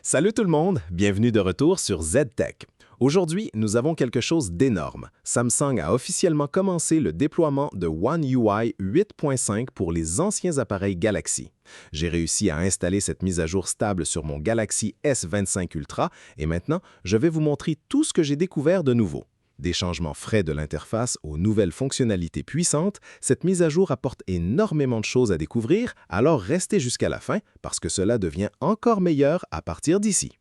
Salut tout le monde, bienvenue de retour sur ZTech. Aujourd'hui, nous avons quelque chose d'énorme. Samsung a officiellement commencé le déploiement de One UI 8.5 pour les anciens appareils Galaxy. J'ai réussi à installer cette mise à jour stable sur mon Galaxy S25 Ultra et maintenant, je vais vous montrer tout ce que j'ai découvert de nouveau. Des changements frais de l'interface aux nouvelles fonctionnalités puissantes, cette mise à jour apporte énormément de choses à découvrir, alors restez jusqu'à la fin parce que cela devient encore meilleur à partir d'ici.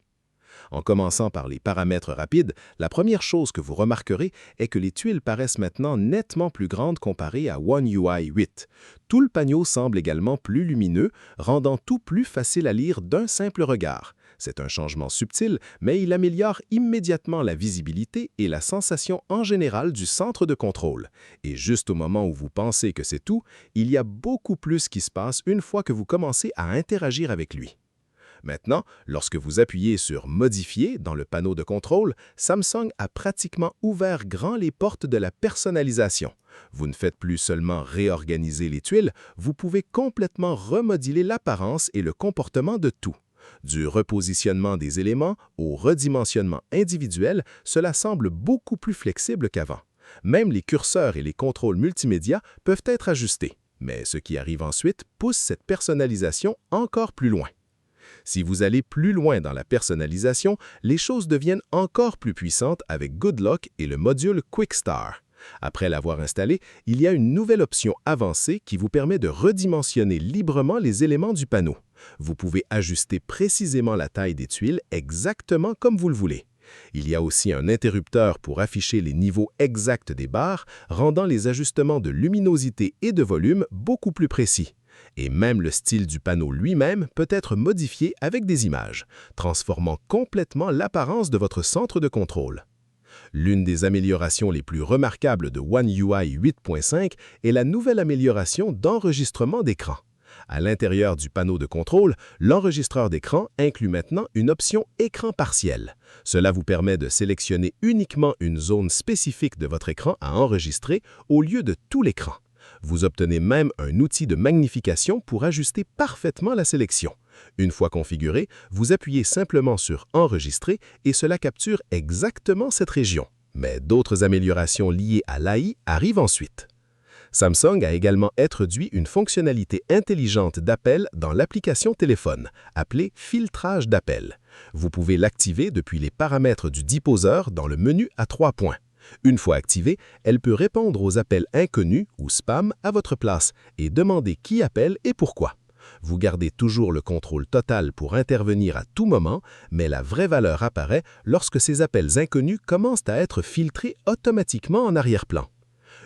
En commençant par les paramètres rapides, la première chose que vous remarquerez est que les tuiles paraissent maintenant nettement plus grandes comparées à One UI 8. Tout le panneau semble également plus lumineux, rendant tout plus facile à lire d'un simple regard. C'est un changement subtil, mais il améliore immédiatement la visibilité et la sensation en général du centre de contrôle. Et juste au moment où vous pensez que c'est tout, il y a beaucoup plus qui se passe une fois que vous commencez à interagir avec lui. Maintenant, lorsque vous appuyez sur « Modifier » dans le panneau de contrôle, Samsung a pratiquement ouvert grand les portes de la personnalisation. Vous ne faites plus seulement réorganiser les tuiles, vous pouvez complètement remodeler l'apparence et le comportement de tout. Du repositionnement des éléments au redimensionnement individuel, cela semble beaucoup plus flexible qu'avant. Même les curseurs et les contrôles multimédia peuvent être ajustés, mais ce qui arrive ensuite pousse cette personnalisation encore plus loin. Si vous allez plus loin dans la personnalisation, les choses deviennent encore plus puissantes avec Good Lock et le module Quick Star. Après l'avoir installé, il y a une nouvelle option avancée qui vous permet de redimensionner librement les éléments du panneau. Vous pouvez ajuster précisément la taille des tuiles exactement comme vous le voulez. Il y a aussi un interrupteur pour afficher les niveaux exacts des barres, rendant les ajustements de luminosité et de volume beaucoup plus précis. Et même le style du panneau lui-même peut être modifié avec des images, transformant complètement l'apparence de votre centre de contrôle. L'une des améliorations les plus remarquables de One UI 8.5 est la nouvelle amélioration d'enregistrement d'écran. À l'intérieur du panneau de contrôle, l'enregistreur d'écran inclut maintenant une option écran partiel. Cela vous permet de sélectionner uniquement une zone spécifique de votre écran à enregistrer au lieu de tout l'écran. Vous obtenez même un outil de magnification pour ajuster parfaitement la sélection. Une fois configuré, vous appuyez simplement sur « Enregistrer » et cela capture exactement cette région. Mais d'autres améliorations liées à l'AI arrivent ensuite. Samsung a également introduit une fonctionnalité intelligente d'appel dans l'application téléphone, appelée « Filtrage d'appel ». Vous pouvez l'activer depuis les paramètres du disposeur dans le menu à 3 points. Une fois activée, elle peut répondre aux appels inconnus ou spam à votre place et demander qui appelle et pourquoi. Vous gardez toujours le contrôle total pour intervenir à tout moment, mais la vraie valeur apparaît lorsque ces appels inconnus commencent à être filtrés automatiquement en arrière-plan.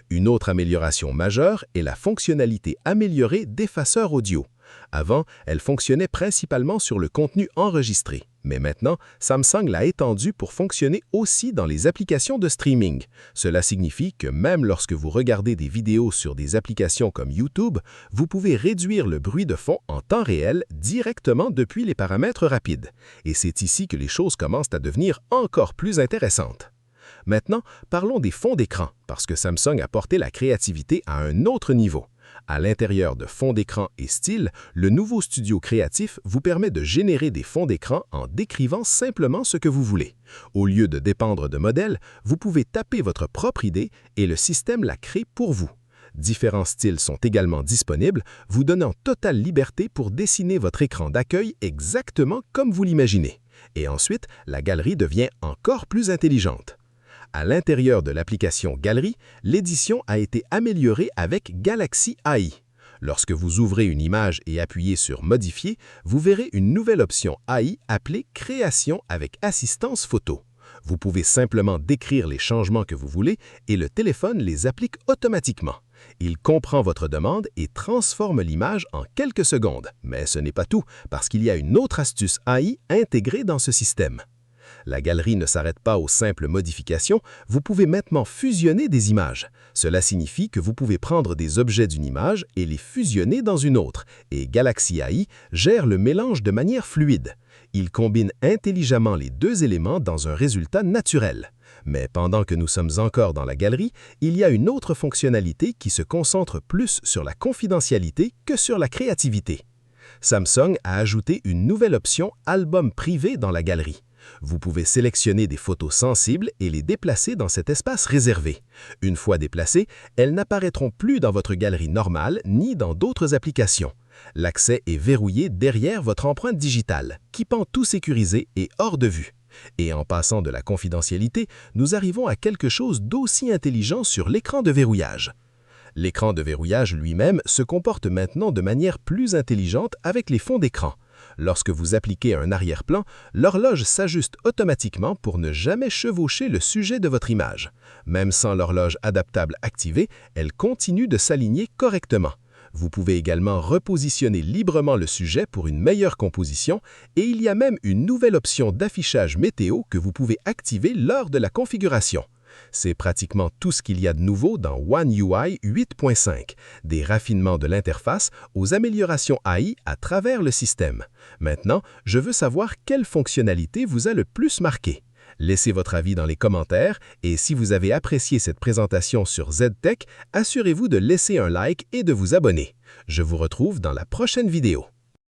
Une autre amélioration majeure est la fonctionnalité améliorée d'effaceur audio. Avant, elle fonctionnait principalement sur le contenu enregistré, mais maintenant, Samsung l'a étendue pour fonctionner aussi dans les applications de streaming. Cela signifie que même lorsque vous regardez des vidéos sur des applications comme YouTube, vous pouvez réduire le bruit de fond en temps réel directement depuis les paramètres rapides. Et c'est ici que les choses commencent à devenir encore plus intéressantes. Maintenant, parlons des fonds d'écran, parce que Samsung a porté la créativité à un autre niveau. À l'intérieur de fonds d'écran et style, le nouveau studio créatif vous permet de générer des fonds d'écran en décrivant simplement ce que vous voulez. Au lieu de dépendre de modèles, vous pouvez taper votre propre idée et le système la crée pour vous. Différents styles sont également disponibles, vous donnant totale liberté pour dessiner votre écran d'accueil exactement comme vous l'imaginez. Et ensuite, la galerie devient encore plus intelligente. À l'intérieur de l'application Galerie, l'édition a été améliorée avec Galaxy AI. Lorsque vous ouvrez une image et appuyez sur « Modifier », vous verrez une nouvelle option AI appelée « Création avec assistance photo ». Vous pouvez simplement décrire les changements que vous voulez et le téléphone les applique automatiquement. Il comprend votre demande et transforme l'image en quelques secondes. Mais ce n'est pas tout, parce qu'il y a une autre astuce AI intégrée dans ce système. La galerie ne s'arrête pas aux simples modifications, vous pouvez maintenant fusionner des images. Cela signifie que vous pouvez prendre des objets d'une image et les fusionner dans une autre, et Galaxy AI gère le mélange de manière fluide. Il combine intelligemment les deux éléments dans un résultat naturel. Mais pendant que nous sommes encore dans la galerie, il y a une autre fonctionnalité qui se concentre plus sur la confidentialité que sur la créativité. Samsung a ajouté une nouvelle option « Album privé » dans la galerie. Vous pouvez sélectionner des photos sensibles et les déplacer dans cet espace réservé. Une fois déplacées, elles n'apparaîtront plus dans votre galerie normale ni dans d'autres applications. L'accès est verrouillé derrière votre empreinte digitale, keepant tout sécurisé et hors de vue. Et en passant de la confidentialité, nous arrivons à quelque chose d'aussi intelligent sur l'écran de verrouillage. L'écran de verrouillage lui-même se comporte maintenant de manière plus intelligente avec les fonds d'écran. Lorsque vous appliquez un arrière-plan, l'horloge s'ajuste automatiquement pour ne jamais chevaucher le sujet de votre image. Même sans l'horloge adaptable activée, elle continue de s'aligner correctement. Vous pouvez également repositionner librement le sujet pour une meilleure composition et il y a même une nouvelle option d'affichage météo que vous pouvez activer lors de la configuration. C'est pratiquement tout ce qu'il y a de nouveau dans One UI 8.5, des raffinements de l'interface aux améliorations AI à travers le système. Maintenant, je veux savoir quelle fonctionnalité vous a le plus marqué. Laissez votre avis dans les commentaires et si vous avez apprécié cette présentation sur ZTech, assurez-vous de laisser un like et de vous abonner. Je vous retrouve dans la prochaine vidéo.